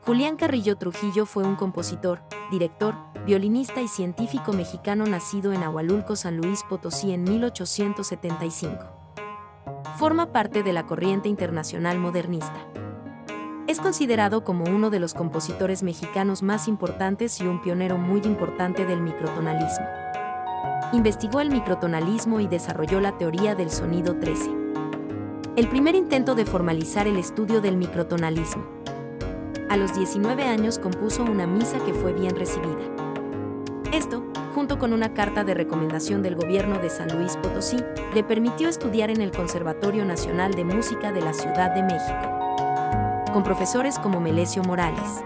Julián Carrillo Trujillo fue un compositor, director, violinista y científico mexicano nacido en Ahualulco, San Luis Potosí en 1875. Forma parte de la corriente internacional modernista. Es considerado como uno de los compositores mexicanos más importantes y un pionero muy importante del microtonalismo. Investigó el microtonalismo y desarrolló la teoría del sonido 13. El primer intento de formalizar el estudio del microtonalismo. A los 19 años compuso una misa que fue bien recibida. Esto, junto con una carta de recomendación del gobierno de San Luis Potosí, le permitió estudiar en el Conservatorio Nacional de Música de la Ciudad de México, con profesores como Melesio Morales.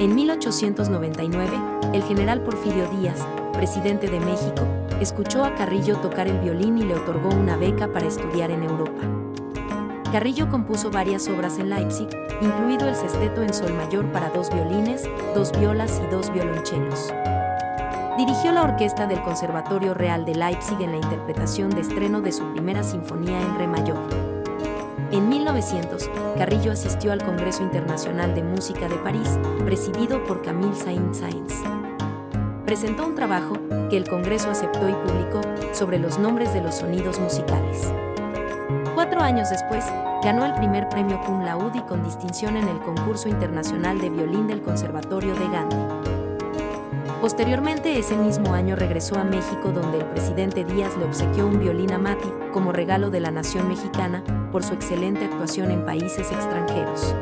En 1899, el general Porfirio Díaz, presidente de México, escuchó a Carrillo tocar el violín y le otorgó una beca para estudiar en Europa. Carrillo compuso varias obras en Leipzig, incluido el sexteto en sol mayor para 2 violines, 2 violas y 2 violonchelos. Dirigió la orquesta del Conservatorio Real de Leipzig en la interpretación de estreno de su primera sinfonía en re mayor. En 1900, Carrillo asistió al Congreso Internacional de Música de París, presidido por Camille Saint-Saëns. Presentó un trabajo, que el Congreso aceptó y publicó, sobre los nombres de los sonidos musicales. 4 años después, ganó el primer premio cum laude y con distinción en el concurso internacional de violín del Conservatorio de Gante. Posteriormente, ese mismo año regresó a México, donde el presidente Díaz le obsequió un violín a Mati, como regalo de la nación mexicana, por su excelente actuación en países extranjeros.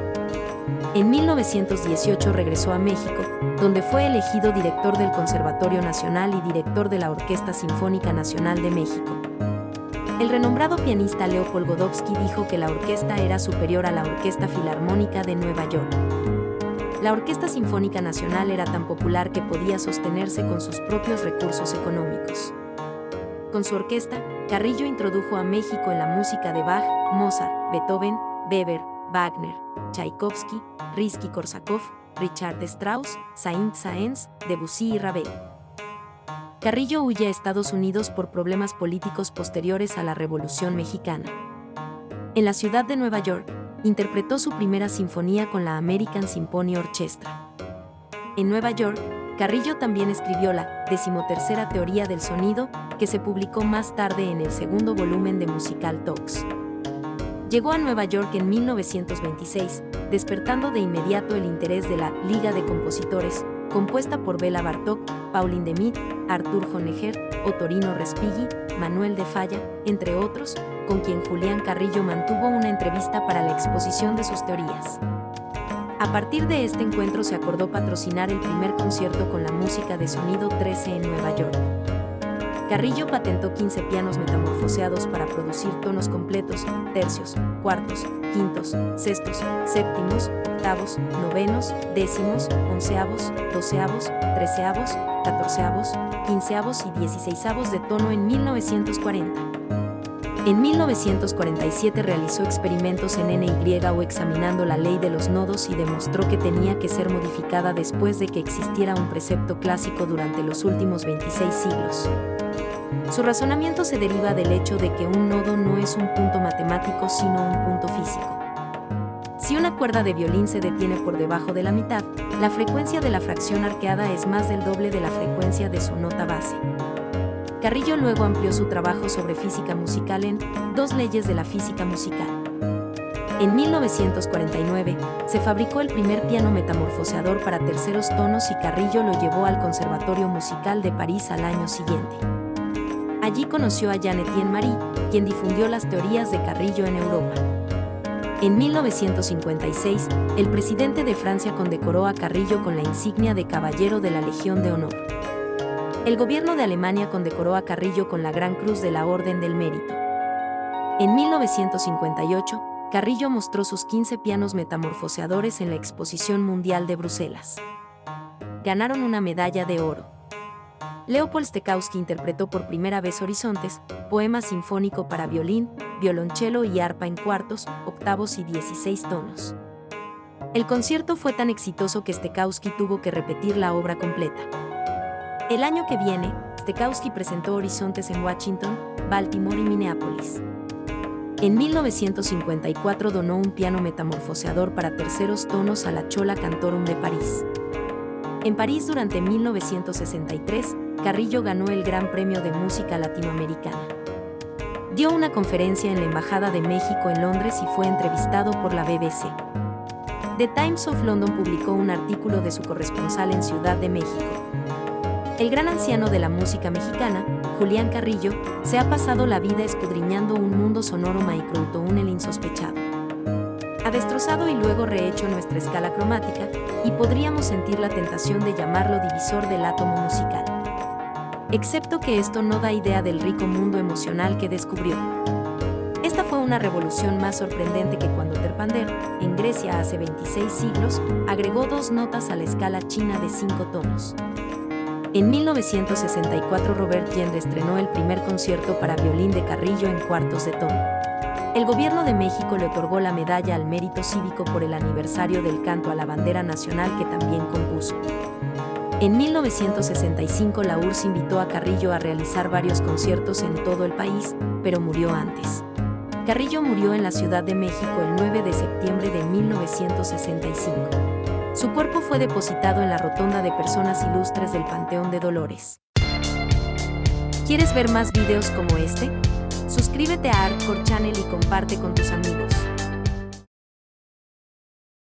En 1918 regresó a México, donde fue elegido director del Conservatorio Nacional y director de la Orquesta Sinfónica Nacional de México. El renombrado pianista Leopold Godowsky dijo que la orquesta era superior a la Orquesta Filarmónica de Nueva York. La Orquesta Sinfónica Nacional era tan popular que podía sostenerse con sus propios recursos económicos. Con su orquesta, Carrillo introdujo a México en la música de Bach, Mozart, Beethoven, Weber, Wagner, Tchaikovsky, Rimsky-Korsakov, Richard Strauss, Saint-Saëns, Debussy y Ravel. Carrillo huye a Estados Unidos por problemas políticos posteriores a la Revolución Mexicana. En la ciudad de Nueva York, interpretó su primera sinfonía con la American Symphony Orchestra. En Nueva York, Carrillo también escribió la 13ª teoría del sonido, que se publicó más tarde en el segundo volumen de Musical Talks. Llegó a Nueva York en 1926, despertando de inmediato el interés de la Liga de Compositores, compuesta por Bela Bartók, Pauline Demit, Artur Honegger, Ottorino Respighi, Manuel de Falla, entre otros, con quien Julián Carrillo mantuvo una entrevista para la exposición de sus teorías. A partir de este encuentro se acordó patrocinar el primer concierto con la música de sonido 13 en Nueva York. Carrillo patentó 15 pianos metamorfoseados para producir tonos completos, tercios, cuartos, quintos, sextos, séptimos, octavos, novenos, décimos, onceavos, doceavos, treceavos, catorceavos, quinceavos y dieciseisavos de tono en 1940. En 1947 realizó experimentos en NY examinando la ley de los nodos y demostró que tenía que ser modificada después de que existiera un precepto clásico durante los últimos 26 siglos. Su razonamiento se deriva del hecho de que un nodo no es un punto matemático sino un punto físico. Si una cuerda de violín se detiene por debajo de la mitad, la frecuencia de la fracción arqueada es más del doble de la frecuencia de su nota base. Carrillo luego amplió su trabajo sobre física musical en 2 leyes de la física musical. En 1949, se fabricó el primer piano metamorfoseador para terceros tonos y Carrillo lo llevó al Conservatorio Musical de París al año siguiente. Allí conoció a Jean-Étienne Marie, quien difundió las teorías de Carrillo en Europa. En 1956, el presidente de Francia condecoró a Carrillo con la insignia de Caballero de la Legión de Honor. El gobierno de Alemania condecoró a Carrillo con la Gran Cruz de la Orden del Mérito. En 1958, Carrillo mostró sus 15 pianos metamorfoseadores en la Exposición Mundial de Bruselas. Ganaron una medalla de oro. Leopold Stokowski interpretó por primera vez Horizontes, poema sinfónico para violín, violonchelo y arpa en cuartos, octavos y 16 tonos. El concierto fue tan exitoso que Stokowski tuvo que repetir la obra completa. El año que viene, Stokowski presentó Horizontes en Washington, Baltimore y Minneapolis. En 1954 donó un piano metamorfoseador para terceros tonos a la Schola Cantorum de París. En París durante 1963, Carrillo ganó el Gran Premio de Música Latinoamericana. Dio una conferencia en la Embajada de México en Londres y fue entrevistado por la BBC. The Times of London publicó un artículo de su corresponsal en Ciudad de México. El gran anciano de la música mexicana, Julián Carrillo, se ha pasado la vida escudriñando un mundo sonoro microtúnel insospechado. Ha destrozado y luego rehecho nuestra escala cromática, y podríamos sentir la tentación de llamarlo divisor del átomo musical. Excepto que esto no da idea del rico mundo emocional que descubrió. Esta fue una revolución más sorprendente que cuando Terpander, en Grecia hace 26 siglos, agregó 2 notas a la escala china de 5 tonos. En 1964 Robert Gendre estrenó el primer concierto para violín de Carrillo en cuartos de tono. El gobierno de México le otorgó la Medalla al Mérito Cívico por el aniversario del canto a la bandera nacional que también compuso. En 1965 la URSS invitó a Carrillo a realizar varios conciertos en todo el país, pero murió antes. Carrillo murió en la Ciudad de México el 9 de septiembre de 1965. Su cuerpo fue depositado en la Rotonda de Personas Ilustres del Panteón de Dolores. ¿Quieres ver más videos como este? Suscríbete a Artcore Channel y comparte con tus amigos.